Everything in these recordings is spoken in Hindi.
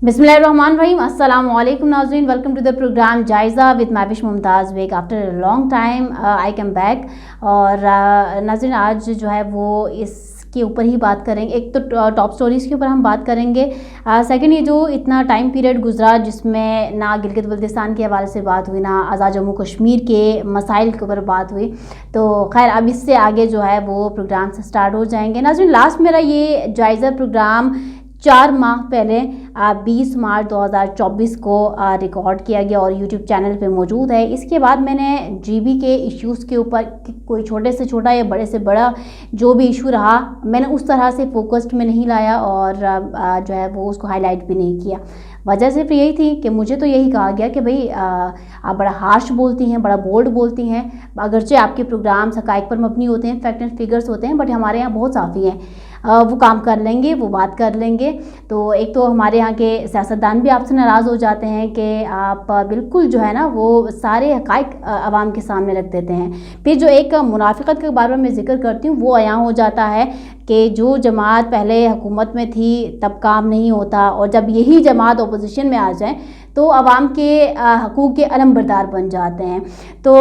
बिस्मिल्लाहिर्रहमानिर्रहीम। अस्सलाम वालेकुम नाज़रीन, welcome to the programme Jaiza with Mahwish Mumtaz Baig. After a long time I came back. और नाज़रीन आज जो है वो इसके ऊपर ही बात करेंगे। एक तो टॉप स्टोरीज़ के ऊपर हम बात करेंगे। सेकंड, ये जो इतना टाइम पीरियड गुजरा जिसमें ना गिलगित बल्तिस्तान के हवाले से बात हुई, ना आज़ाद जम्मू कश्मीर के मसाइल के ऊपर बात हुई। तो खैर अब इससे आगे जो है वो प्रोग्राम से स्टार्ट हो जाएंगे। नाज़रीन लास्ट मेरा ये जायज़ा प्रोग्राम 4 माह पहले 20 मार्च 2024 को रिकॉर्ड किया गया और यूट्यूब चैनल पे मौजूद है। इसके बाद मैंने जीबी के इश्यूज़ के ऊपर कोई छोटे से छोटा या बड़े से बड़ा जो भी इशू रहा, मैंने उस तरह से फोकस्ड में नहीं लाया और जो है वो उसको हाईलाइट भी नहीं किया। वजह सिर्फ यही थी कि मुझे तो यही कहा गया कि भाई आप बड़ा हार्श बोलती हैं, बड़ा बोल्ड बोलती हैं। अगरचे आपके प्रोग्राम्स हक़ाइक़ पर मबनी होते हैं, फैक्ट एंड फिगर्स होते हैं, बट हमारे यहाँ बहुत साफ़ी हैं, वो काम कर लेंगे, वो बात कर लेंगे। तो एक तो हमारे यहाँ के सियासतदान भी आपसे नाराज़ हो जाते हैं कि आप बिल्कुल जो है ना वो सारे हक़ाइक़ आवाम के सामने रख देते हैं। फिर जो एक मुनाफ़िक़त के बारे में मैं ज़िक्र करती हूँ वो अयां हो जाता है कि जो जमात पहले हुकूमत में थी तब काम नहीं होता, और जब यही जमात अपोजिशन में आ जाए तो आवाम के हकूक़ के अलमबरदार बन जाते हैं। तो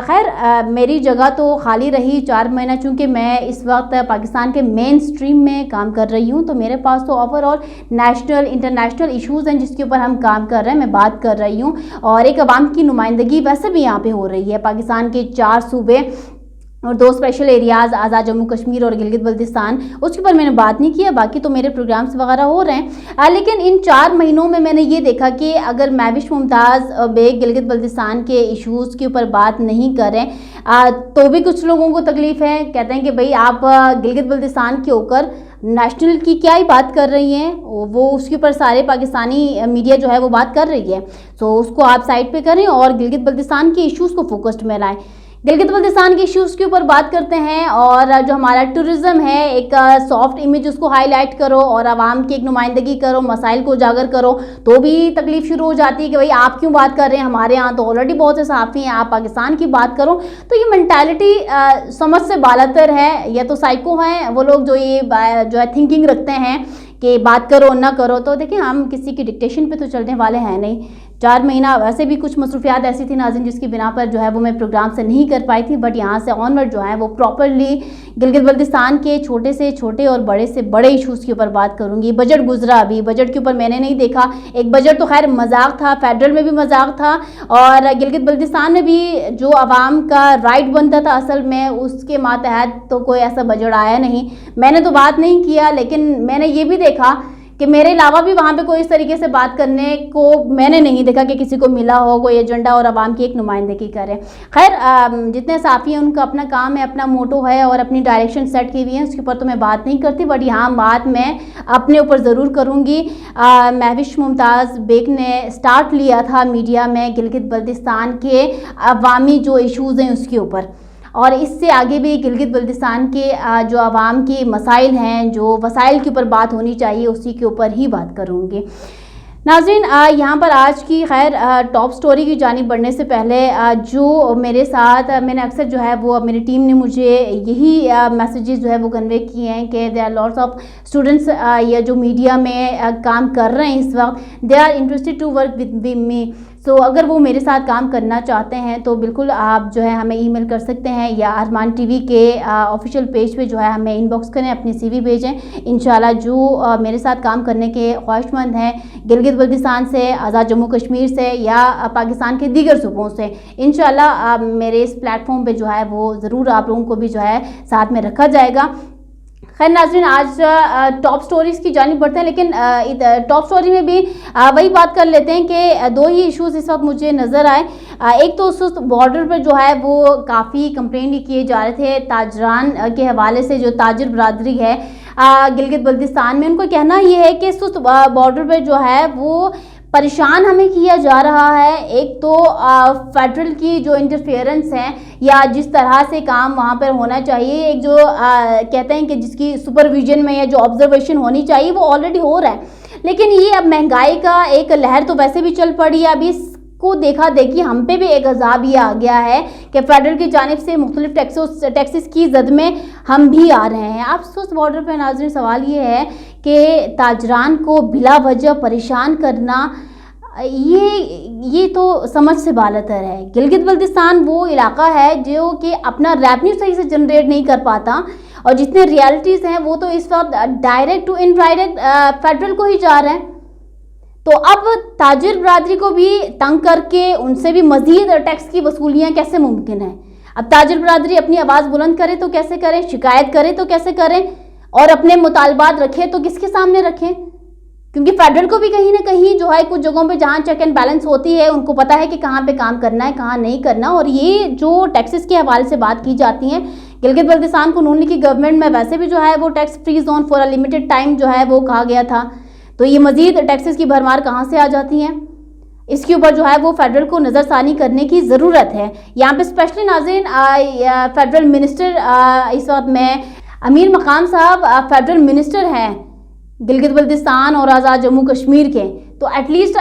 खैर मेरी जगह तो खाली रही 4 महीना, चूँकि मैं इस वक्त पाकिस्तान के मेन स्ट्रीम में काम कर रही हूँ। तो मेरे पास तो ओवरऑल नेशनल इंटरनेशनल इश्यूज़ हैं जिसके ऊपर हम काम कर रहे हैं, मैं बात कर रही हूँ। और एक आवाम की नुमाइंदगी वैसे भी यहाँ पे हो रही है। पाकिस्तान के 4 सूबे और 2 स्पेशल एरियाज़ आज़ाद जम्मू कश्मीर और गिलगित बल्तिस्तान, उसके ऊपर मैंने बात नहीं किया। बाकी तो मेरे प्रोग्राम्स वगैरह हो रहे हैं। लेकिन इन 4 महीनों में मैंने ये देखा कि अगर महविश मुमताज़ बेग गिलगित बल्तिस्तान के इश्यूज़ के ऊपर बात नहीं करें तो भी कुछ लोगों को तकलीफ़ है। कहते हैं कि भाई आप गिलगित बल्तिस्तान के होकर नेशनल की क्या ही बात कर रही हैं, वो उसके ऊपर सारे पाकिस्तानी मीडिया जो है वो बात कर रही है। तो उसको आप साइड पे करें और गिलगित बल्तिस्तान के इश्यूज़ को फोकस्ड में लाएं। गिलगित बल्तिस्तान के इश्यूज़ के ऊपर बात करते हैं। और जो हमारा टूरिज़्म है, एक सॉफ्ट इमेज उसको हाईलाइट करो और आवाम की एक नुमाइंदगी करो, मसाइल को उजागर करो, तो भी तकलीफ़ शुरू हो जाती है कि भाई आप क्यों बात कर रहे हैं, हमारे यहाँ तो ऑलरेडी बहुत से सहाफ़ी हैं, आप पाकिस्तान की बात करो। तो ये मैंटालिटी समझ से बालातर है, या तो साइको हैं वो लोग जो ये जो है थिंकिंग रखते हैं कि बात करो ना करो। तो देखिए हम किसी की डिक्टेशन पे तो चलने वाले हैं नहीं। 4 महीना वैसे भी कुछ मसरूफियात ऐसी थी नाज़रीन जिसकी बिना पर जो है वो मैं प्रोग्राम से नहीं कर पाई थी। बट यहाँ से ऑनवर्ड जो है वो प्रॉपरली गिलगित बल्तिस्तान के छोटे से छोटे और बड़े से बड़े इशूज़ के ऊपर बात करूँगी। बजट गुजरा, अभी बजट के ऊपर मैंने नहीं देखा। एक बजट तो खैर मजाक था, फेडरल में भी मजाक था और गिलगित बल्तिस्तान में भी जो आवाम का राइट बनता था असल में उसके मातहत तो कोई ऐसा बजट आया नहीं। मैंने तो बात नहीं किया, लेकिन मैंने ये भी देखा कि मेरे अलावा भी वहाँ पे कोई इस तरीके से बात करने को मैंने नहीं देखा कि किसी को मिला हो कोई एजेंडा और आवाम की एक नुमाइंदगी करे। खैर जितने साफ़ी हैं उनका अपना काम है, अपना मोटो है और अपनी डायरेक्शन सेट की हुई है, उसके ऊपर तो मैं बात नहीं करती। बट यहाँ बात मैं अपने ऊपर ज़रूर करूँगी। महविश मुमताज़ बेग ने स्टार्ट लिया था मीडिया में गिलगित बल्तिस्तान के अवामी जो इशूज़ हैं उसके ऊपर, और इससे आगे भी गिलगित बल्तिस्तान के जो आवाम की मसाइल हैं, जो वसाइल के ऊपर बात होनी चाहिए, उसी के ऊपर ही बात करूँगी। नाज़रीन यहाँ पर आज की खैर टॉप स्टोरी की जानिब बढ़ने से पहले जो मेरे साथ मैंने अक्सर जो है वो मेरी टीम ने मुझे यही मैसेजेस जो है वो कन्वे किए हैं कि they are lots of students या जो मीडिया में काम कर रहे हैं इस वक्त, they are interested to work with me. So अगर वो मेरे साथ काम करना चाहते हैं तो बिल्कुल आप जो है हमें ईमेल कर सकते हैं या अरमान टीवी के ऑफिशियल पेज पे जो है हमें इनबॉक्स करें, अपनी CV भेजें। इंशाल्लाह जो मेरे साथ काम करने के ख्वाहिशमंद हैं गिलगित बल्तिस्तान से, आज़ाद जम्मू कश्मीर से या पाकिस्तान के दीगर सूबों से, इंशाल्लाह मेरे इस प्लेटफॉर्म पे जो है वो ज़रूर आप लोगों को भी जो है साथ में रखा जाएगा। खैर नाज़रीन आज टॉप स्टोरीज़ की जानिब बढ़ते हैं, लेकिन टॉप स्टोरी में भी वही बात कर लेते हैं कि 2 ही इश्यूज़ इस वक्त मुझे नज़र आए। एक तो उस बॉर्डर पर जो है वो काफ़ी कंप्लेंट किए जा रहे थे ताजरान के हवाले से। जो ताजर बरादरी है गिलगित बल्तिस्तान में, उनको कहना ये है कि सुस्त बॉर्डर पर जो है वो परेशान हमें किया जा रहा है। एक तो फेडरल की जो इंटरफेरेंस है या जिस तरह से काम वहाँ पर होना चाहिए, एक जो कहते हैं कि जिसकी सुपरविजन में या जो ऑब्जर्वेशन होनी चाहिए वो ऑलरेडी हो रहा है। लेकिन ये अब महंगाई का एक लहर तो वैसे भी चल पड़ी है, अभी को देखा देखी हम पे भी एक अजाब ये आ गया है कि फेडरल की जानिब से मुख्तलिफ टैक्सेस की जद में हम भी आ रहे हैं। अब सुस्त बॉर्डर पर नाज़रीन सवाल ये है कि ताजरान को बिला वजह परेशान करना ये तो समझ से बालतर है। गिलगित बल्तिस्तान वो इलाका है जो कि अपना रेवेन्यू सही से जनरेट नहीं कर पाता और जितने रियलिटीज़ हैं वो तो इस वक्त डायरेक्ट टू इनडायरेक्ट फेडरल को ही जा रहे हैं। तो अब ताजिर बरादरी को भी तंग करके उनसे भी मजीद टैक्स की वसूलियाँ कैसे मुमकिन है? अब ताजिर बरादरी अपनी आवाज़ बुलंद करे तो कैसे करें, शिकायत करे तो कैसे करें और अपने मुतालबात रखें तो किसके सामने रखें? क्योंकि फेडरल को भी कहीं ना कहीं जो है कुछ जगहों पे जहाँ चेक एंड बैलेंस होती है उनको पता है कि कहाँ पे काम करना है कहाँ नहीं करना। और ये जो टैक्सेस के हवाले से बात की जाती है, गिलगित बल्तिस्तान को नून लीग की गवर्नमेंट में वैसे भी जो है वो tax free zone for a limited time जो है वो कहा गया था, तो ये मजीद टैक्सेस की भरमार कहाँ से आ जाती हैं, इसके ऊपर जो है वो फेडरल को नज़रसानी करने की ज़रूरत है। यहाँ पे स्पेशली नाज़रीन फेडरल मिनिस्टर इस वक्त में अमीर मकाम साहब फेडरल मिनिस्टर हैं गिलगित बल्तिस्तान और आज़ाद जम्मू कश्मीर के, तो एटलीस्ट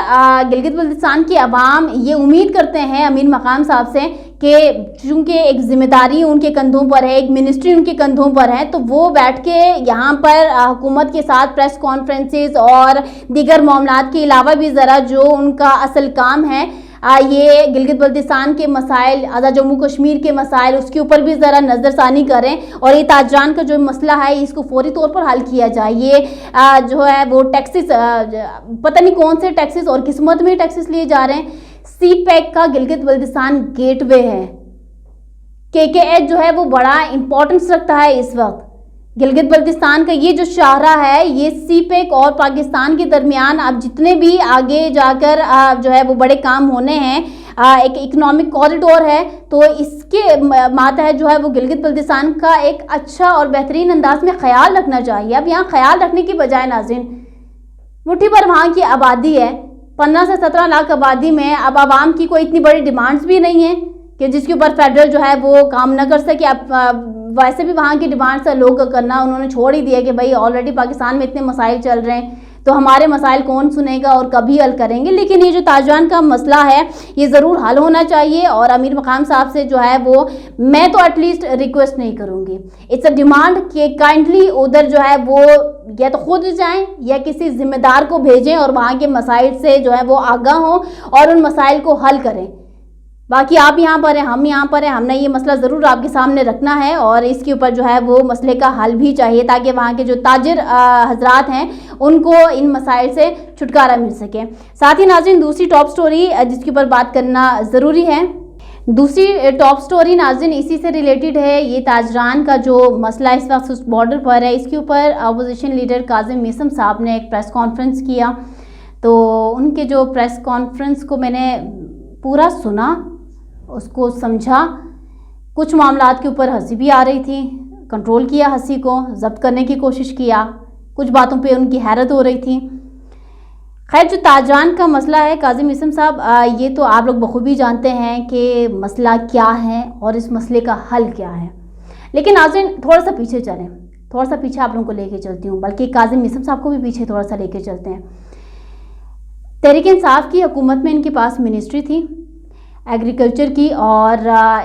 गिलगित बल्तिस्तान की आवाम ये उम्मीद करते हैं अमीर मकाम साहब से कि चूँकि एक जिम्मेदारी उनके कंधों पर है, एक मिनिस्ट्री उनके कंधों पर है, तो वो बैठ के यहाँ पर हुकूमत के साथ प्रेस कॉन्फ्रेंसेस और दीगर मामलात के अलावा भी ज़रा जो उनका असल काम है ये गिलगित बल्तिस्तान के मसाइल, आज़ाद जम्मू कश्मीर के मसाइल, उसके ऊपर भी ज़रा नज़रसानी करें और ये ताजरान का जो मसला है इसको फौरी तौर पर हल किया जाए। ये जो है वो टैक्सेस पता नहीं कौन से टैक्सेस और किस्मत में टैक्सेस लिए जा रहे हैं। सी पैक का गिलगित बल्तिस्तान गेटवे है, KKH जो है वो बड़ा इंपॉर्टेंस रखता है इस वक्त। गिलगित बल्तिस्तान का ये जो शाहरा है ये सी पैक और पाकिस्तान के दरमियान अब जितने भी आगे जाकर जो है वो बड़े काम होने हैं, एक इकोनॉमिक कॉरिडोर है, तो इसके मातहत जो है वो गिलगित बल्तिस्तान का एक अच्छा और बेहतरीन अंदाज में ख्याल रखना चाहिए। अब यहाँ ख्याल रखने की बजाय नाज़रीन मुट्ठी भर वहाँ की आबादी है, 15 से 17 लाख आबादी में अब आवाम की कोई इतनी बड़ी डिमांड्स भी नहीं है कि जिसके ऊपर फेडरल जो है वो काम न कर सके। अब वैसे भी वहाँ की डिमांड्स है लोग करना उन्होंने छोड़ ही दिया कि भाई ऑलरेडी पाकिस्तान में इतने मसाइल चल रहे हैं तो हमारे मसाइल कौन सुनेगा और कभी हल करेंगे। लेकिन ये जो ताजरान का मसला है ये ज़रूर हल होना चाहिए और अमीर मकाम साहब से जो है वो मैं तो एटलीस्ट रिक्वेस्ट नहीं करूँगी, इट्स अ डिमांड कि काइंडली उधर जो है वो या तो खुद जाएं या किसी जिम्मेदार को भेजें और वहाँ के मसाइल से जो है वो आगाह हों और उन मसाइल को हल करें। बाकी आप यहाँ पर हैं, हम यहाँ पर हैं, हमने ये मसला ज़रूर आपके सामने रखना है और इसके ऊपर जो है वो मसले का हल भी चाहिए ताकि वहाँ के जो ताजिर हजरात हैं उनको इन मसाइल से छुटकारा मिल सके। साथ ही नाज़रीन दूसरी टॉप स्टोरी जिसके ऊपर बात करना ज़रूरी है, दूसरी टॉप स्टोरी नाज़रीन इसी से रिलेटेड है। ये ताजरान का जो मसला इस वक्त उस बॉर्डर पर है, इसके ऊपर अपोजिशन लीडर काजिम मीसम साहब ने एक प्रेस कॉन्फ्रेंस किया। तो उनके जो प्रेस कॉन्फ्रेंस को मैंने पूरा सुना, उसको समझा, कुछ मामलात के ऊपर हंसी भी आ रही थी, कंट्रोल किया हंसी को, जब्त करने की कोशिश किया, कुछ बातों पे उनकी हैरत हो रही थी। खैर जो ताजरान का मसला है काजिम मीसम साहब ये तो आप लोग बखूबी जानते हैं कि मसला क्या है और इस मसले का हल क्या है। लेकिन नाज़रीन थोड़ा सा पीछे चलें, थोड़ा सा पीछे आप लोगों को लेके चलती हूँ, बल्कि काजिम मीसम साहब को भी पीछे थोड़ा सा लेके चलते हैं। तहरीक इंसाफ की हुकूमत में इनके पास मिनिस्ट्री थी एग्रीकल्चर की और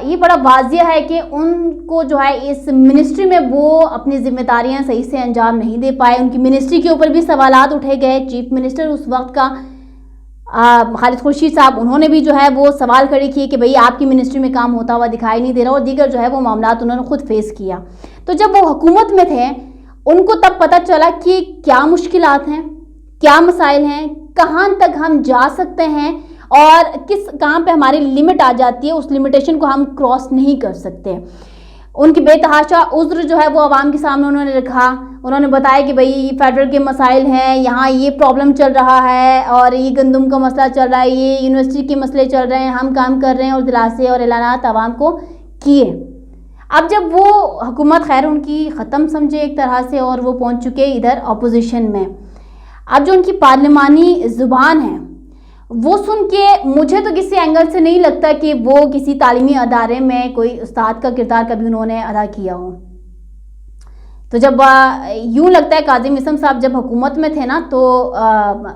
ये बड़ा वाजिया है कि उनको जो है इस मिनिस्ट्री में वो अपनी जिम्मेदारियां सही से अंजाम नहीं दे पाए। उनकी मिनिस्ट्री के ऊपर भी सवालात उठे गए। चीफ मिनिस्टर उस वक्त का खालिद खुर्शीद साहब, उन्होंने भी जो है वो सवाल खड़े किए कि भाई आपकी मिनिस्ट्री में काम होता हुआ दिखाई नहीं दे रहा और दीगर जो है वो मामलात उन्होंने खुद फेस किया। तो जब वो हुकूमत में थे उनको तब पता चला कि क्या मुश्किलात हैं, क्या मसाइल हैं, कहाँ तक हम जा सकते हैं और कहाँ पे हमारी लिमिट आ जाती है, उस लिमिटेशन को हम क्रॉस नहीं कर सकते। उनकी बेतहाशा उज़्र जो है वो आवाम के सामने उन्होंने रखा। उन्होंने बताया कि भाई फेडरल के मसाइल हैं, यहाँ ये प्रॉब्लम चल रहा है और ये गंदम का मसला चल रहा है, ये यूनिवर्सिटी के मसले चल रहे हैं, हम काम कर रहे हैं और दिलासे और ऐलानात आवाम को किए। अब जब वो हुकूमत खैर उनकी ख़त्म समझे एक तरह से और वो पहुँच चुके इधर अपोजिशन में, अब जो उनकी पार्लिमानी ज़ुबान है वो सुन के मुझे तो किसी एंगल से नहीं लगता कि वो किसी तालीमी अदारे में कोई उस्ताद का किरदार कभी उन्होंने अदा किया हो। तो जब यूँ लगता है काजिम मीसम साहब जब हुकूमत में थे ना तो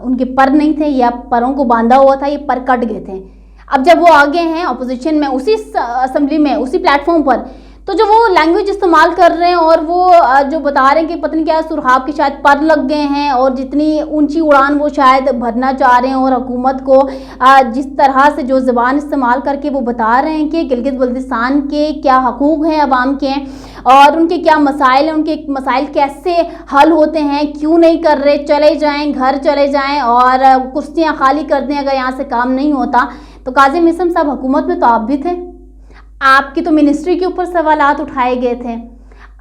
उनके पर नहीं थे या परों को बांधा हुआ था, ये पर कट गए थे अब जब वो आगे हैं अपोजिशन में, उसी असेंबली में, उसी प्लेटफॉर्म पर, तो जो वो लैंग्वेज इस्तेमाल कर रहे हैं और वो जो बता रहे हैं कि पता नहीं क्या सुरहाब के शायद पर लग गए हैं और जितनी ऊंची उड़ान वो शायद भरना चाह रहे हैं, और हुकूमत को जिस तरह से जो ज़बान इस्तेमाल करके वो बता रहे हैं कि गिलगित बल्तिस्तान के क्या हकूक़ हैं अवाम के, और उनके क्या मसाइल हैं, उनके मसाइल कैसे हल होते हैं, क्यों नहीं कर रहे, चले जाएं, घर चले जाएं और कुर्सियाँ खाली कर दें अगर यहाँ से काम नहीं होता। तो काज़िम इस्म साहब, हुकूमत में तो आप भी थे, आपकी तो मिनिस्ट्री के ऊपर सवालात उठाए गए थे,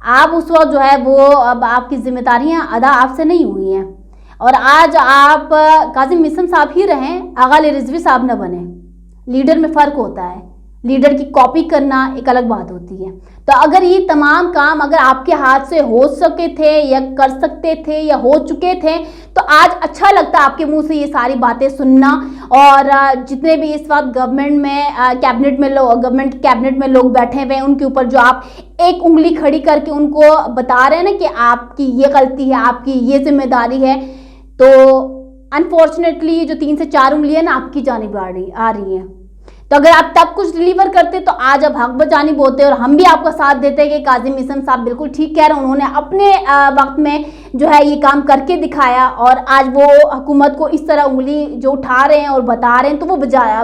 आप उस वक्त जो है वो अब आपकी जिम्मेदारियां अदा आपसे नहीं हुई हैं, और आज आप काज़िम इस्म साहब ही रहें, आगा अली रिजवी साहब न बने। लीडर में फ़र्क होता है, लीडर की कॉपी करना एक अलग बात होती है। तो अगर ये तमाम काम अगर आपके हाथ से हो सके थे या कर सकते थे या हो चुके थे, तो आज अच्छा लगता है आपके मुंह से ये सारी बातें सुनना। और जितने भी इस वक्त गवर्नमेंट में कैबिनेट में लोग, गवर्नमेंट कैबिनेट में लोग बैठे हुए हैं, उनके ऊपर जो आप एक उंगली खड़ी करके उनको बता रहे हैं ना कि आपकी ये गलती है, आपकी ये जिम्मेदारी है, तो अनफॉर्चुनेटली ये जो 3 से 4 उंगलियां ना आपकी जानिब आ रही हैं। तो अगर आप तब कुछ डिलीवर करते तो आज अब हक बजानी बोलते, और हम भी आपका साथ देते कि काज़िम इस्म साहब बिल्कुल ठीक कह रहे हैं, उन्होंने अपने वक्त में जो है ये काम करके दिखाया, और आज वो हुकूमत को इस तरह उंगली जो उठा रहे हैं और बता रहे हैं, तो वो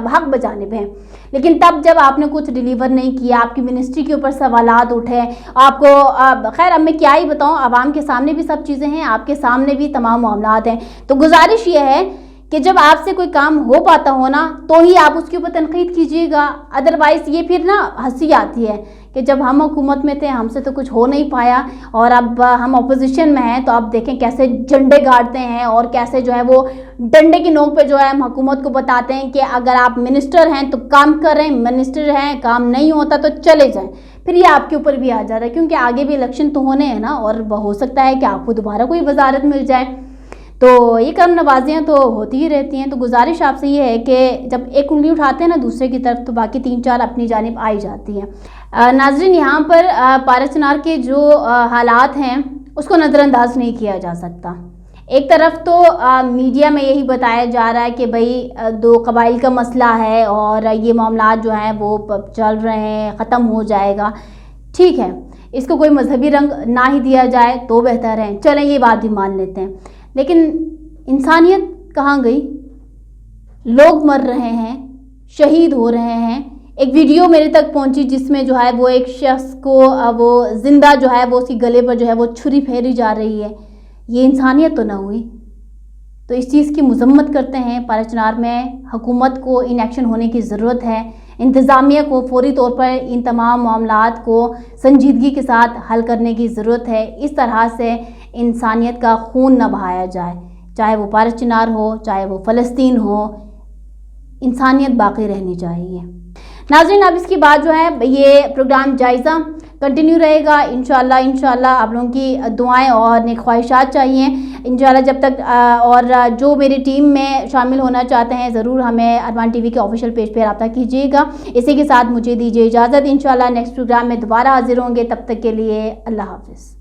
हक बजाने पे हैं। लेकिन तब जब आपने कुछ डिलीवर नहीं किया, आपकी मिनिस्ट्री के ऊपर सवालात उठे, आपको खैर अब मैं क्या ही बताऊँ, आवाम के सामने भी सब चीज़ें हैं, आपके सामने भी तमाम मामलात हैं। तो गुजारिश ये है कि जब आपसे कोई काम हो पाता हो ना, तो ही आप उसके ऊपर तनकीद कीजिएगा, अदरवाइज़ ये फिर ना हंसी आती है कि जब हम हुकूमत में थे हमसे तो कुछ हो नहीं पाया, और अब हम अपोजिशन में हैं, तो अब देखें कैसे झंडे गाड़ते हैं और कैसे जो है वो डंडे की नोक पे जो है हम हुकूमत को बताते हैं कि अगर आप मिनिस्टर हैं तो काम करें, मिनिस्टर हैं काम नहीं होता तो चले जाएं। फिर ये आपके ऊपर भी आ जा रहा है, क्योंकि आगे भी इलेक्शन तो होने हैं ना, और हो सकता है कि आपको दोबारा कोई वजारत मिल जाए। तो ये कम नवाजियाँ तो होती ही रहती हैं। तो गुजारिश आपसे ये है कि जब एक उंगली उठाते हैं ना दूसरे की तरफ, तो बाकी 3-4 अपनी जानिब आई जाती हैं। नाज़रीन, यहाँ पर पारस चिनार के जो हालात हैं उसको नज़रअंदाज नहीं किया जा सकता। एक तरफ तो मीडिया में यही बताया जा रहा है कि भाई 2 कबाइल का मसला है और ये मामला जो हैं वो चल रहे हैं, ख़त्म हो जाएगा। ठीक है, इसको कोई मजहबी रंग ना ही दिया जाए तो बेहतर है, चलें ये बात भी मान लेते हैं। लेकिन इंसानियत कहाँ गई? लोग मर रहे हैं, शहीद हो रहे हैं। एक वीडियो मेरे तक पहुंची जिसमें जो है वो एक शख्स को वो जिंदा जो है वो उसके गले पर जो है वो छुरी फेरी जा रही है। ये इंसानियत तो ना हुई? तो इस चीज़ की मजम्मत करते हैं। पारस चिनार में हुकूमत को इन एक्शन होने की ज़रूरत है, इंतज़ामिया को फौरी तौर पर इन तमाम मामलात को संजीदगी के साथ हल करने की ज़रूरत है। इस तरह से इंसानियत का खून न बहाया जाए, चाहे वो पारस चिनार हो, चाहे वो फ़लस्तीन हो, इंसानियत बाकी रहनी चाहिए। नाज़रीन, अब इसके बाद जो है ये प्रोग्राम जायज़ा कंटिन्यू रहेगा इंशाल्लाह। आप लोगों की दुआएं और नेक ख्वाहिशात चाहिए इंशाल्लाह। जब तक और जो मेरी टीम में शामिल होना चाहते हैं ज़रूर हमें अरमान टीवी के ऑफिशियल पेज पर रब्ता कीजिएगा। इसी के साथ मुझे दीजिए इजाज़त। इंशाल्लाह नेक्स्ट प्रोग्राम में दोबारा हाजिर होंगे। तब तक के लिए अल्लाह हाफ़िज़।